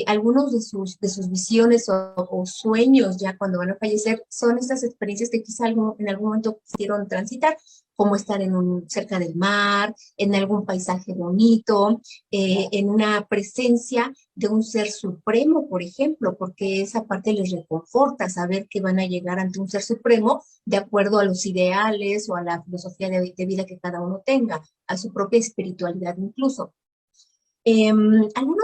algunos de sus visiones o sueños ya cuando van a fallecer, son estas experiencias que quizá en algún momento quisieron transitar, como estar cerca del mar, en algún paisaje bonito, en una presencia de un ser supremo, por ejemplo, porque esa parte les reconforta, saber que van a llegar ante un ser supremo de acuerdo a los ideales o a la filosofía de vida que cada uno tenga, a su propia espiritualidad incluso. Alguna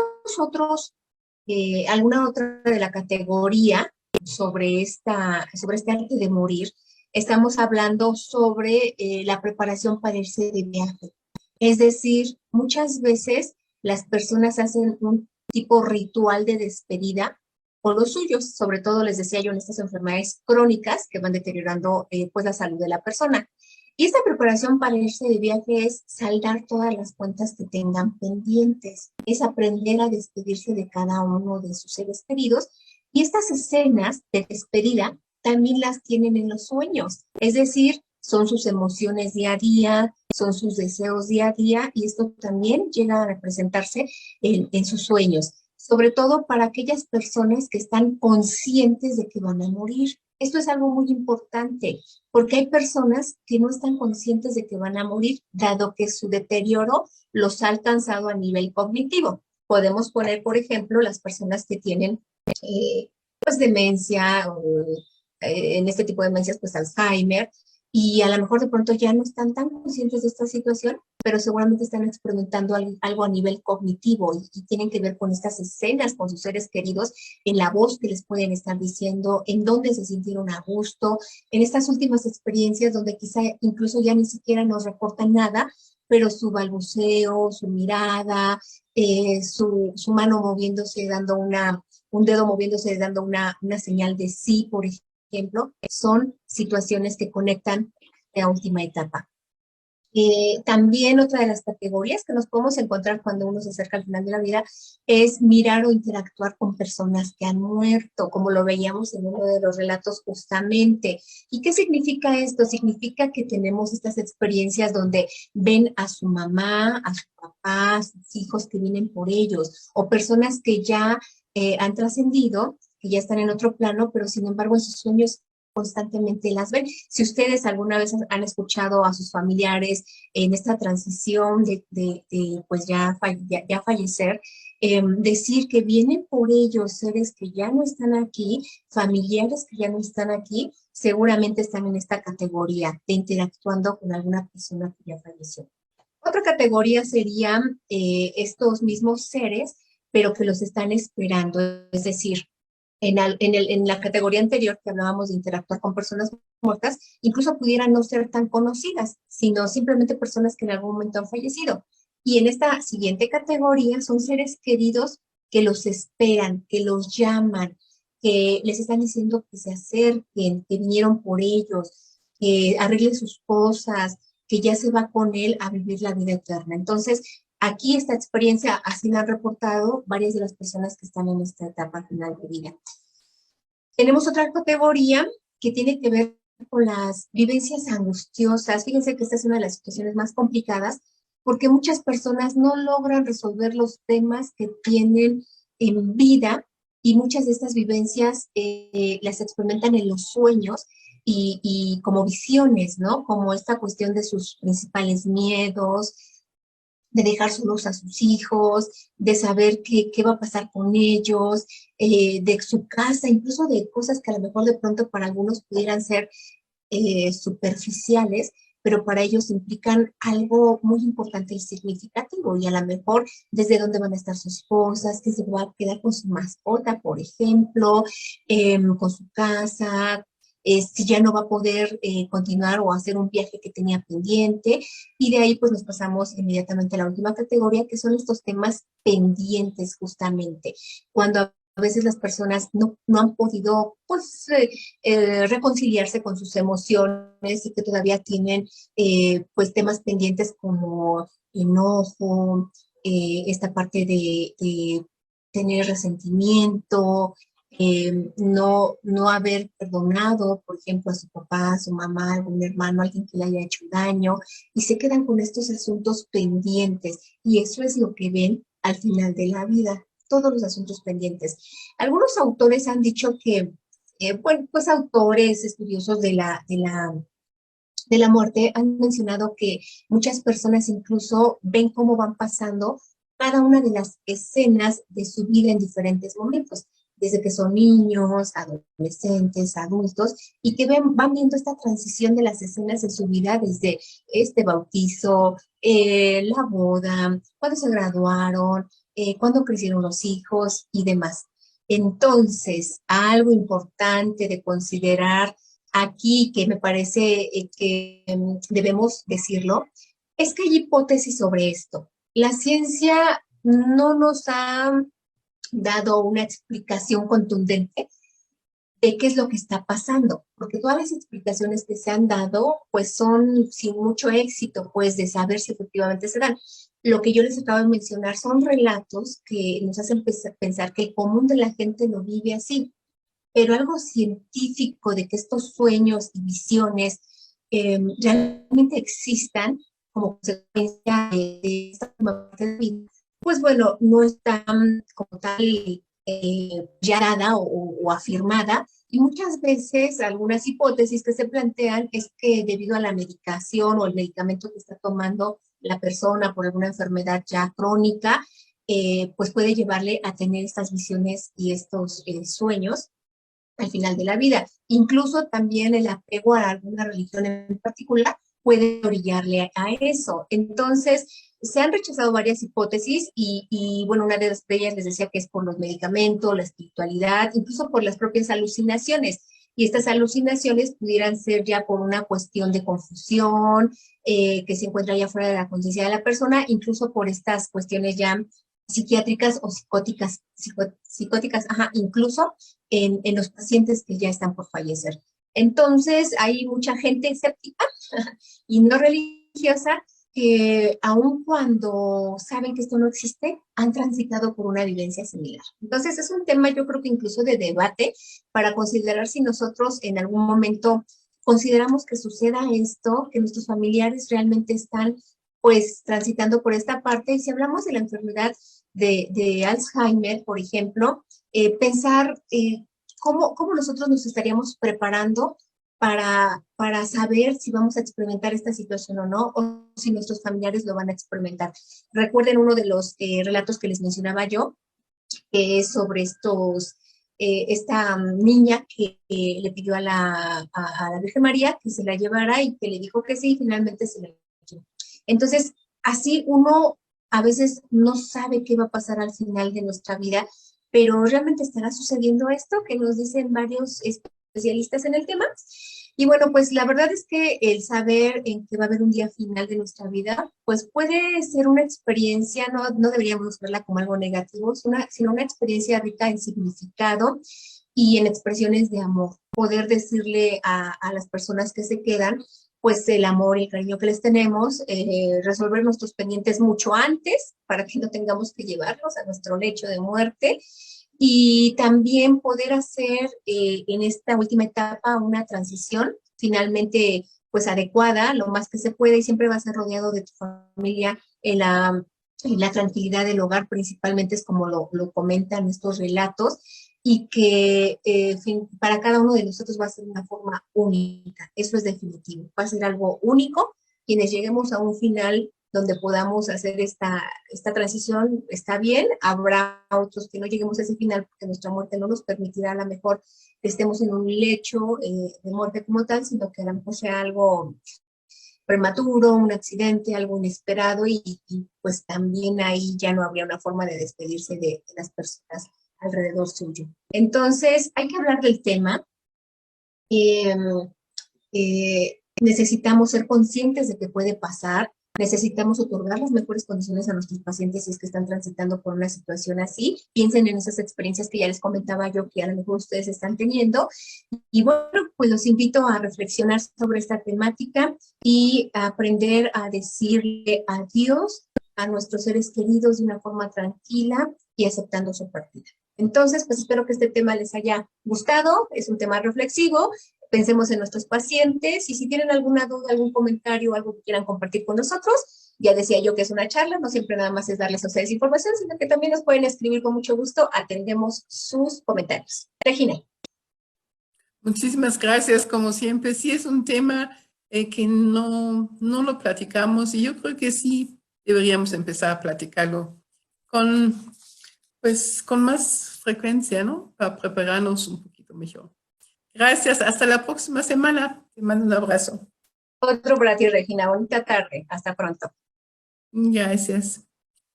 otra de la categoría sobre este arte de morir, estamos hablando sobre la preparación para irse de viaje. Es decir, muchas veces las personas hacen un tipo ritual de despedida con los suyos, sobre todo les decía yo en estas enfermedades crónicas que van deteriorando pues la salud de la persona. Y esta preparación para irse de viaje es saldar todas las cuentas que tengan pendientes, es aprender a despedirse de cada uno de sus seres queridos. Y estas escenas de despedida también las tienen en los sueños, es decir, son sus emociones día a día, son sus deseos día a día, y esto también llega a representarse en sus sueños. sobre todo para aquellas personas que están conscientes de que van a morir. Esto es algo muy importante, porque hay personas que no están conscientes de que van a morir, dado que su deterioro los ha alcanzado a nivel cognitivo. Podemos poner, por ejemplo, las personas que tienen pues demencia o en este tipo de demencias, pues Alzheimer, y a lo mejor de pronto ya no están tan conscientes de esta situación, pero seguramente están experimentando algo a nivel cognitivo y tienen que ver con estas escenas con sus seres queridos, en la voz que les pueden estar diciendo, en dónde se sintieron a gusto, en estas últimas experiencias donde quizá incluso ya ni siquiera nos reportan nada, pero su balbuceo, su mirada, su mano moviéndose, dando un dedo moviéndose, dando una señal de sí, por ejemplo, son situaciones que conectan la última etapa. También otra de las categorías que nos podemos encontrar cuando uno se acerca al final de la vida es mirar o interactuar con personas que han muerto, como lo veíamos en uno de los relatos justamente. ¿Y qué significa esto? Significa que tenemos estas experiencias donde ven a su mamá, a su papá, a sus hijos que vienen por ellos, o personas que ya han trascendido, que ya están en otro plano, pero sin embargo en sus sueños constantemente las ven. Si ustedes alguna vez han escuchado a sus familiares en esta transición de pues ya fallecer, decir que vienen por ellos seres que ya no están aquí, familiares que ya no están aquí, seguramente están en esta categoría de interactuando con alguna persona que ya falleció. Otra categoría serían estos mismos seres, pero que los están esperando, es decir, en la categoría anterior que hablábamos de interactuar con personas muertas, incluso pudieran no ser tan conocidas, sino simplemente personas que en algún momento han fallecido. Y en esta siguiente categoría son seres queridos que los esperan, que los llaman, que les están diciendo que se acerquen, que vinieron por ellos, que arreglen sus cosas, que ya se va con él a vivir la vida eterna. Entonces, aquí esta experiencia así la han reportado varias de las personas que están en esta etapa final de vida. Tenemos otra categoría que tiene que ver con las vivencias angustiosas. Fíjense que esta es una de las situaciones más complicadas porque muchas personas no logran resolver los temas que tienen en vida y muchas de estas vivencias las experimentan en los sueños y como visiones, ¿no? Como esta cuestión de sus principales miedos, de dejar solos a sus hijos, de saber qué va a pasar con ellos, de su casa, incluso de cosas que a lo mejor de pronto para algunos pudieran ser superficiales, pero para ellos implican algo muy importante y significativo, y a lo mejor desde dónde van a estar sus esposas, que se va a quedar con su mascota, por ejemplo, con su casa, si ya no va a poder continuar o hacer un viaje que tenía pendiente, y de ahí pues nos pasamos inmediatamente a la última categoría, que son estos temas pendientes justamente, cuando a veces las personas no han podido pues, reconciliarse con sus emociones y que todavía tienen pues temas pendientes como enojo, esta parte de tener resentimiento, no haber perdonado, por ejemplo, a su papá, a su mamá, a algún hermano, a alguien que le haya hecho daño, y se quedan con estos asuntos pendientes, y eso es lo que ven al final de la vida, todos los asuntos pendientes. Algunos autores han dicho que, bueno, pues autores estudiosos de la muerte han mencionado que muchas personas incluso ven cómo van pasando cada una de las escenas de su vida en diferentes momentos, desde que son niños, adolescentes, adultos, y que van viendo esta transición de las escenas de su vida desde este bautizo, la boda, cuando se graduaron, cuando crecieron los hijos y demás. Entonces, algo importante de considerar aquí, que me parece que debemos decirlo, es que hay hipótesis sobre esto. La ciencia no nos ha dado una explicación contundente de qué es lo que está pasando, porque todas las explicaciones que se han dado, pues son sin mucho éxito, pues de saber si efectivamente se dan. Lo que yo les acabo de mencionar son relatos que nos hacen pensar que el común de la gente lo vive así, pero algo científico de que estos sueños y visiones realmente existan como consecuencia de esta parte de vida, pues bueno, no está como tal ya dada o afirmada. Y muchas veces algunas hipótesis que se plantean es que debido a la medicación o el medicamento que está tomando la persona por alguna enfermedad ya crónica, pues puede llevarle a tener estas visiones y estos sueños al final de la vida. Incluso también el apego a alguna religión en particular puede orillarle a eso. Entonces, se han rechazado varias hipótesis bueno, una de ellas les decía que es por los medicamentos, la espiritualidad, incluso por las propias alucinaciones. Y estas alucinaciones pudieran ser ya por una cuestión de confusión, que se encuentra ya fuera de la conciencia de la persona, incluso por estas cuestiones ya psiquiátricas o psicóticas, ajá, incluso en los pacientes que ya están por fallecer. Entonces, hay mucha gente escéptica y no religiosa que aun cuando saben que esto no existe, han transitado por una vivencia similar. Entonces, es un tema yo creo que incluso de debate para considerar si nosotros en algún momento consideramos que suceda esto, que nuestros familiares realmente están pues transitando por esta parte. Y si hablamos de la enfermedad de Alzheimer, por ejemplo, pensar cómo nosotros nos estaríamos preparando para saber si vamos a experimentar esta situación o no, o si nuestros familiares lo van a experimentar. Recuerden uno de los relatos que les mencionaba yo, que es sobre esta niña que le pidió a la Virgen María que se la llevara y que le dijo que sí, y finalmente se la llevó. Entonces, así uno a veces no sabe qué va a pasar al final de nuestra vida, pero realmente estará sucediendo esto que nos dicen varios especialistas en el tema. Y bueno, pues la verdad es que el saber en que va a haber un día final de nuestra vida, pues puede ser una experiencia, no deberíamos verla como algo negativo, sino una experiencia rica en significado y en expresiones de amor. Poder decirle a las personas que se quedan, pues el amor y el cariño que les tenemos, resolver nuestros pendientes mucho antes para que no tengamos que llevarlos a nuestro lecho de muerte y también poder hacer en esta última etapa una transición finalmente pues adecuada, lo más que se puede y siempre va a ser rodeado de tu familia en la tranquilidad del hogar, principalmente es como lo comentan estos relatos y que para cada uno de nosotros va a ser una forma única, eso es definitivo, va a ser algo único, quienes lleguemos a un final donde podamos hacer esta transición, está bien, habrá otros que no lleguemos a ese final porque nuestra muerte no nos permitirá a lo mejor que estemos en un lecho de muerte como tal, sino que a lo mejor sea algo prematuro, un accidente, algo inesperado y pues también ahí ya no habría una forma de despedirse de las personas alrededor suyo. Entonces, hay que hablar del tema. Necesitamos ser conscientes de que puede pasar, necesitamos otorgar las mejores condiciones a nuestros pacientes si es que están transitando por una situación así. Piensen en esas experiencias que ya les comentaba yo que a lo mejor ustedes están teniendo. Y bueno, pues los invito a reflexionar sobre esta temática y a aprender a decirle adiós a nuestros seres queridos de una forma tranquila y aceptando su partida. Entonces, pues espero que este tema les haya gustado, es un tema reflexivo, pensemos en nuestros pacientes y si tienen alguna duda, algún comentario, algo que quieran compartir con nosotros, ya decía yo que es una charla, no siempre nada más es darles a ustedes información, sino que también nos pueden escribir con mucho gusto, atendemos sus comentarios. Regina. Muchísimas gracias, como siempre. Sí es un tema que no lo platicamos y yo creo que sí deberíamos empezar a platicarlo con más frecuencia, ¿no? Para prepararnos un poquito mejor. Gracias, hasta la próxima semana. Te mando un abrazo. Otro para ti, Regina. Bonita tarde. Hasta pronto. Gracias.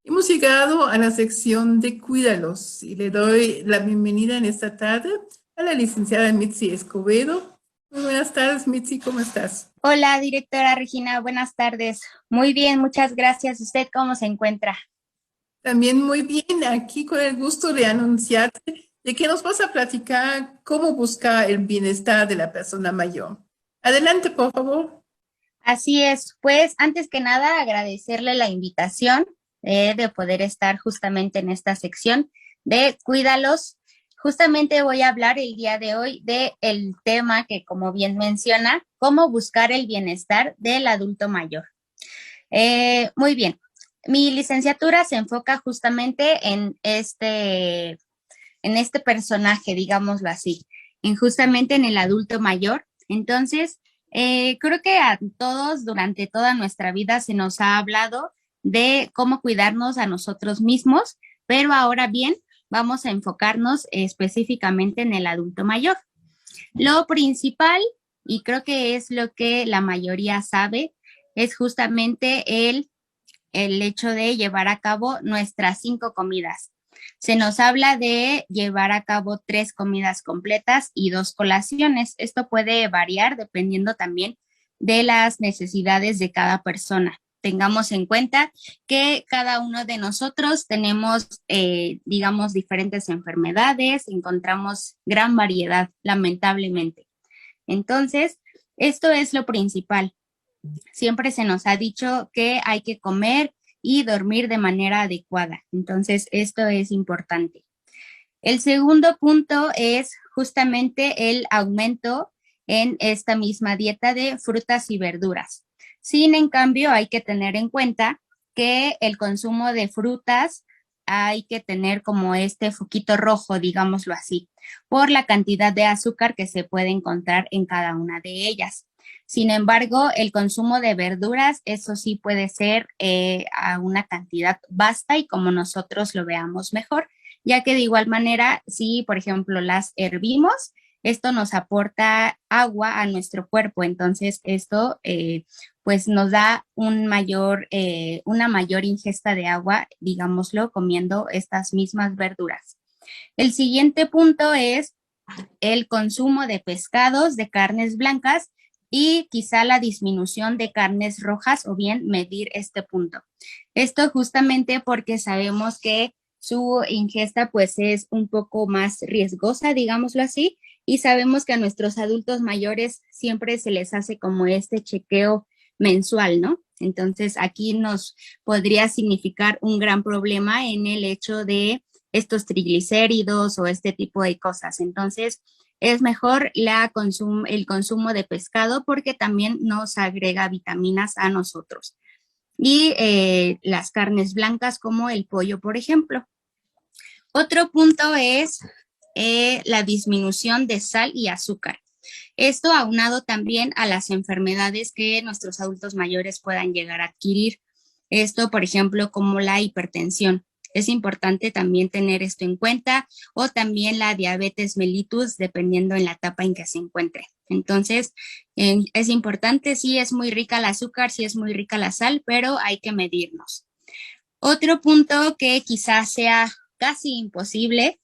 Hemos llegado a la sección de Cuídalos y le doy la bienvenida en esta tarde a la licenciada Mitzi Escobedo. Muy buenas tardes, Mitzi, ¿cómo estás? Hola, directora Regina, buenas tardes. Muy bien, muchas gracias. ¿Usted cómo se encuentra? También muy bien, aquí con el gusto de anunciarte de que nos vas a platicar cómo buscar el bienestar de la persona mayor. Adelante, por favor. Así es, pues antes que nada agradecerle la invitación de poder estar justamente en esta sección de Cuídalos. Justamente voy a hablar el día de hoy del tema que, como bien menciona, cómo buscar el bienestar del adulto mayor. Muy bien. Mi licenciatura se enfoca justamente en este personaje, digámoslo así, justamente en el adulto mayor. Entonces, creo que a todos durante toda nuestra vida se nos ha hablado de cómo cuidarnos a nosotros mismos, pero ahora bien, vamos a enfocarnos específicamente en el adulto mayor. Lo principal, y creo que es lo que la mayoría sabe, es justamente el hecho de llevar a cabo nuestras 5 comidas. Se nos habla de llevar a cabo 3 comidas completas y 2 colaciones. Esto puede variar dependiendo también de las necesidades de cada persona. Tengamos en cuenta que cada uno de nosotros tenemos, digamos, diferentes enfermedades, encontramos gran variedad, lamentablemente. Entonces, esto es lo principal. Siempre se nos ha dicho que hay que comer y dormir de manera adecuada. Entonces, esto es importante. El segundo punto es justamente el aumento en esta misma dieta de frutas y verduras. Sin en cambio, hay que tener en cuenta que el consumo de frutas hay que tener como este foquito rojo, digámoslo así, por la cantidad de azúcar que se puede encontrar en cada una de ellas. Sin embargo, el consumo de verduras, eso sí puede ser a una cantidad basta y como nosotros lo veamos mejor, ya que de igual manera, si por ejemplo las hervimos, esto nos aporta agua a nuestro cuerpo, entonces esto pues nos da una mayor ingesta de agua, digámoslo, comiendo estas mismas verduras. El siguiente punto es el consumo de pescados, de carnes blancas y quizá la disminución de carnes rojas o bien medir este punto. Esto justamente porque sabemos que su ingesta pues es un poco más riesgosa, digámoslo así, y sabemos que a nuestros adultos mayores siempre se les hace como este chequeo mensual, ¿no? Entonces aquí nos podría significar un gran problema en el hecho de estos triglicéridos o este tipo de cosas. Entonces, es mejor el consumo de pescado porque también nos agrega vitaminas a nosotros. Y las carnes blancas como el pollo, por ejemplo. Otro punto es la disminución de sal y azúcar. Esto aunado también a las enfermedades que nuestros adultos mayores puedan llegar a adquirir. Esto, por ejemplo, como la hipertensión. Es importante también tener esto en cuenta o también la diabetes mellitus, dependiendo en la etapa en que se encuentre. Entonces, es importante, sí es muy rica el azúcar, sí es muy rica la sal, pero hay que medirnos. Otro punto que quizás sea casi imposible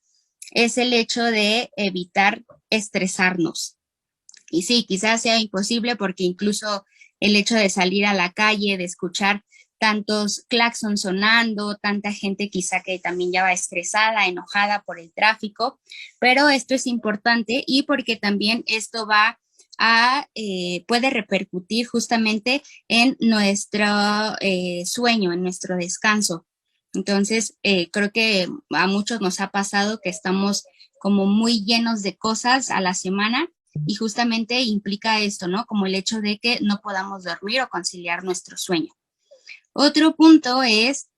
es el hecho de evitar estresarnos. Y sí, quizás sea imposible porque incluso el hecho de salir a la calle, de escuchar tantos claxons sonando, tanta gente quizá que también ya va estresada, enojada por el tráfico, pero esto es importante y porque también esto puede repercutir justamente en nuestro sueño, en nuestro descanso. Entonces, creo que a muchos nos ha pasado que estamos como muy llenos de cosas a la semana y justamente implica esto, ¿no? Como el hecho de que no podamos dormir o conciliar nuestro sueño. Otro punto es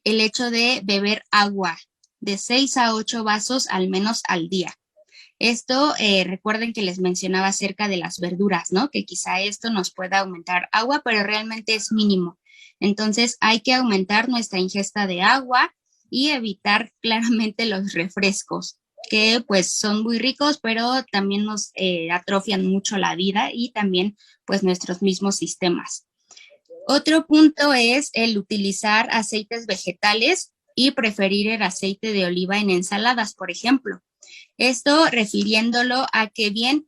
el hecho de beber agua de 6 a 8 vasos al menos al día. Esto, recuerden que les mencionaba acerca de las verduras, ¿no? Que quizá esto nos pueda aumentar agua, pero realmente es mínimo. Entonces hay que aumentar nuestra ingesta de agua y evitar claramente los refrescos, que pues son muy ricos, pero también nos atrofian mucho la vida y también pues nuestros mismos sistemas. Otro punto es el utilizar aceites vegetales y preferir el aceite de oliva en ensaladas, por ejemplo. Esto refiriéndolo a que bien,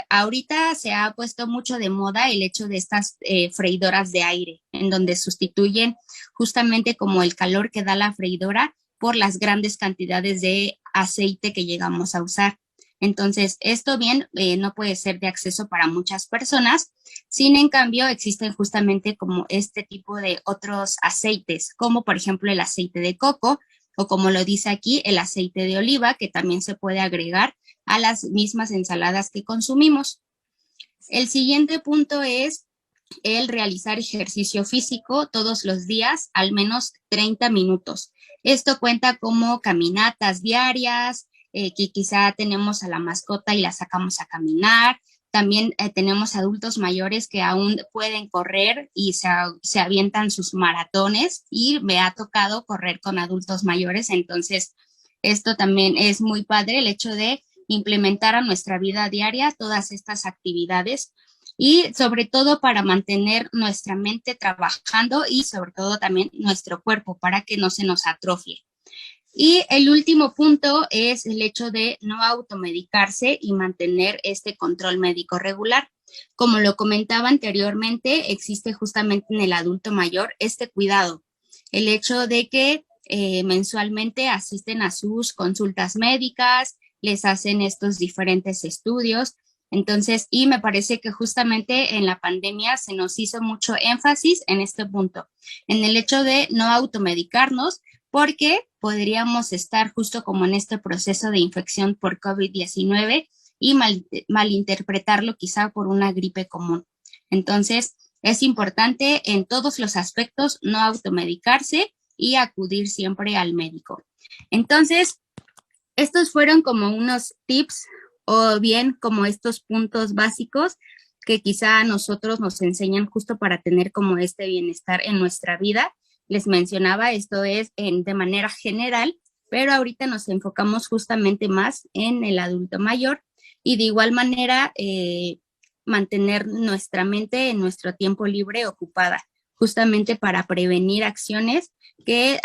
ahorita se ha puesto mucho de moda el hecho de estas freidoras de aire, en donde sustituyen justamente como el calor que da la freidora por las grandes cantidades de aceite que llegamos a usar. Entonces, esto bien no puede ser de acceso para muchas personas, sin en cambio existen justamente como este tipo de otros aceites, como por ejemplo el aceite de coco o como lo dice aquí, el aceite de oliva, que también se puede agregar a las mismas ensaladas que consumimos. El siguiente punto es el realizar ejercicio físico todos los días, al menos 30 minutos. Esto cuenta como caminatas diarias, que quizá tenemos a la mascota y la sacamos a caminar. También tenemos adultos mayores que aún pueden correr y se avientan sus maratones, y me ha tocado correr con adultos mayores. Entonces, esto también es muy padre, el hecho de implementar a nuestra vida diaria todas estas actividades, y sobre todo para mantener nuestra mente trabajando y sobre todo también nuestro cuerpo para que no se nos atrofie. Y el último punto es el hecho de no automedicarse y mantener este control médico regular. Como lo comentaba anteriormente, existe justamente en el adulto mayor este cuidado, el hecho de que mensualmente asisten a sus consultas médicas, les hacen estos diferentes estudios. Entonces, y me parece que justamente en la pandemia se nos hizo mucho énfasis en este punto, en el hecho de no automedicarnos, porque podríamos estar justo como en este proceso de infección por COVID-19 y malinterpretarlo quizá por una gripe común. Entonces, es importante en todos los aspectos no automedicarse y acudir siempre al médico. Entonces, estos fueron como unos tips, o bien como estos puntos básicos que quizá a nosotros nos enseñan justo para tener como este bienestar en nuestra vida. Les mencionaba, esto es de manera general, pero ahorita nos enfocamos justamente más en el adulto mayor, y de igual manera mantener nuestra mente en nuestro tiempo libre ocupada, justamente para prevenir acciones que,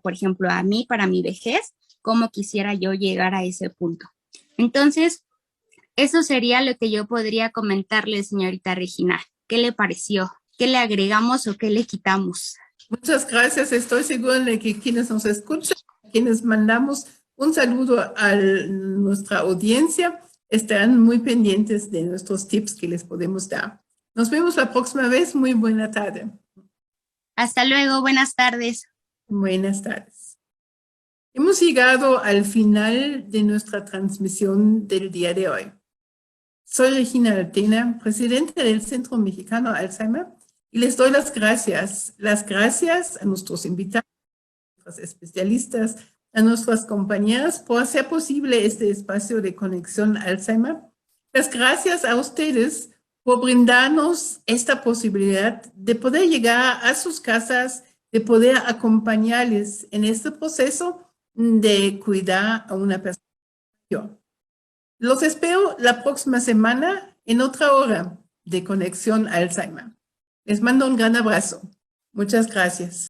por ejemplo, a mí, para mi vejez, cómo quisiera yo llegar a ese punto. Entonces, eso sería lo que yo podría comentarle, señorita Regina. ¿Qué le pareció? ¿Qué le agregamos o qué le quitamos? Muchas gracias. Estoy segura de que quienes nos escuchan, quienes mandamos un saludo a nuestra audiencia, estarán muy pendientes de nuestros tips que les podemos dar. Nos vemos la próxima vez. Muy buena tarde. Hasta luego. Buenas tardes. Buenas tardes. Hemos llegado al final de nuestra transmisión del día de hoy. Soy Regina Altena, presidenta del Centro Mexicano Alzheimer, y les doy las gracias a nuestros invitados, a nuestros especialistas, a nuestras compañeras por hacer posible este espacio de conexión Alzheimer. Las gracias a ustedes por brindarnos esta posibilidad de poder llegar a sus casas, de poder acompañarles en este proceso de cuidar a una persona. Los espero la próxima semana en otra hora de Conexión Alzheimer. Les mando un gran abrazo. Muchas gracias.